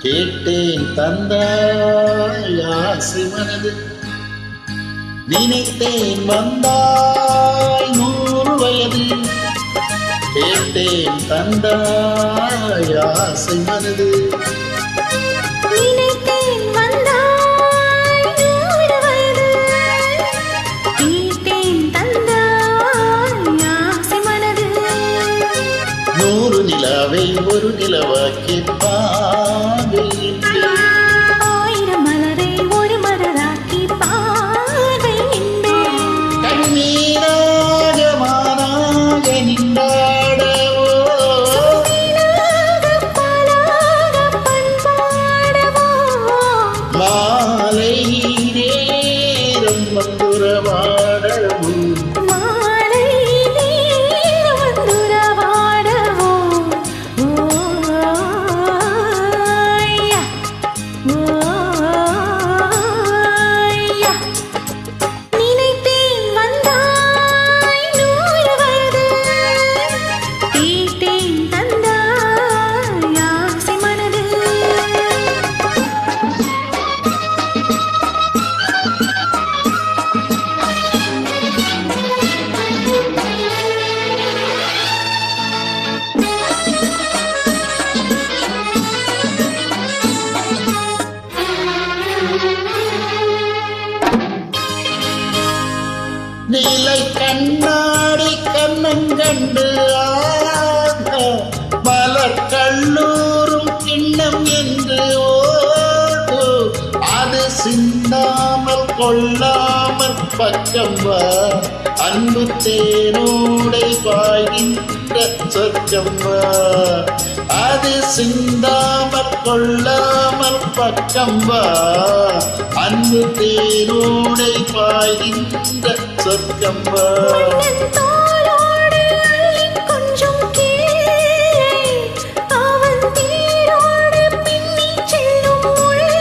கேட்டேன் தந்தாய் ஆசை மனது, நினைத்தேன் வந்தாய் 100 வயது. கேட்டேன் தந்தாய் ஆசை மனது, நினைத்தேன் வந்தாய் 100 வயது. கேட்டேன் தந்தாய் ஆசை மனது. 100 நிலாவை ஒரு நிலவாக்கி பாவையின்றே, 1000 மலரை ஒரு மலராக்கி பார்வை நின்றேன். கண்ணீராக மானாக நின்றாடவோ, சூரியனாக பாலாக பண்பாடவோ, மாலை நேரம் வந்துறவாடவோ, மாலை நேரம் வந்துறவாடவோ. ஓய்யா, ஓய்யா. நினைத்தேன் வந்தாய் 100 வயது. கேட்டேன் தந்தாய் ஆசை மனது. நீலை கண்ணாடி கண்ணங்கண்டு ஆக, மலர் கல்லூரும் கிண்ணம் என்று ஓடு, அது சிந்தாமல் கொள்ளாமல் பக்கம் வா, அன்பு தேனோடை பாய்கின்ற சொர்க்கம் வா. அது சிந்தாமல் கொள்ளாமல் பக்கம் வா, அன்பு தேனோடை பாய்கின்ற சொர்க்கம் வா. மன்னன் தோளோடு அள்ளிக் கொஞ்சும் கீழே, அவன் தேரோடு பின்னிச் செல்லும் உள்ளே,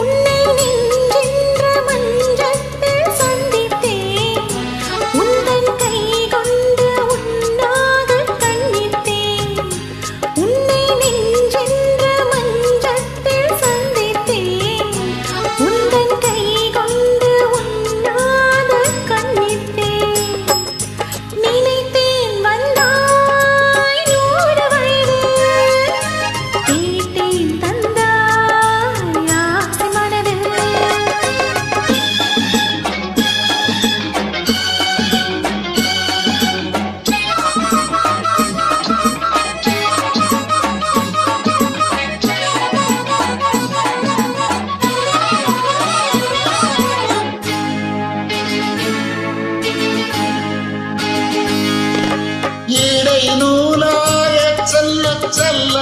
உன்னை நெஞ்சென்ற மஞ்சத்தில் சந்தித்தேன், உந்தன் கை கொண்டு உன்னாகக் கண்ணித்தேன். உன்னை நெஞ்சென்ற மஞ்சத்தில் சந்தித்தேன், உந்தன் கை கொண்டு உன்னாகக் கண்ணித்தேன். நினைத்தேன் வந்தாய் 100 வயது. கேட்டேன் தந்தாய் ஆசை மனது. இடை நூலாய செல்ல செல்ல,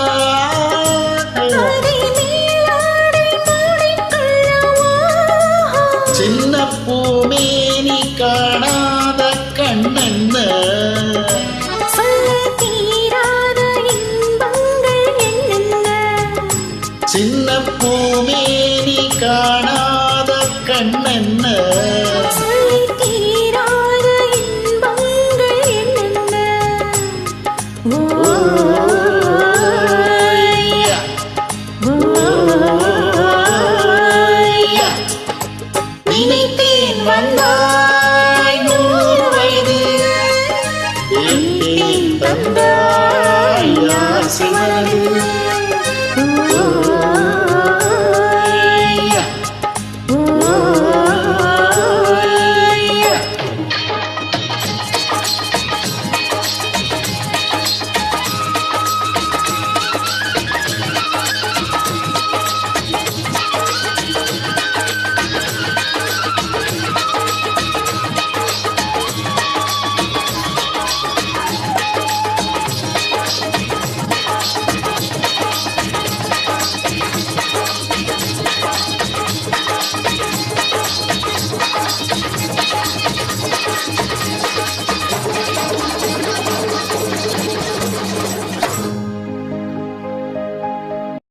அதை மேலாடை மூடிக்கொள்ளவோ, சின்ன பூமேனி காணாத கண்ணென்ன, சொல்ல தீராத இன்பங்கள் என்னென்ன. சின்ன பூமேனி காணாத கண்ணென்ன,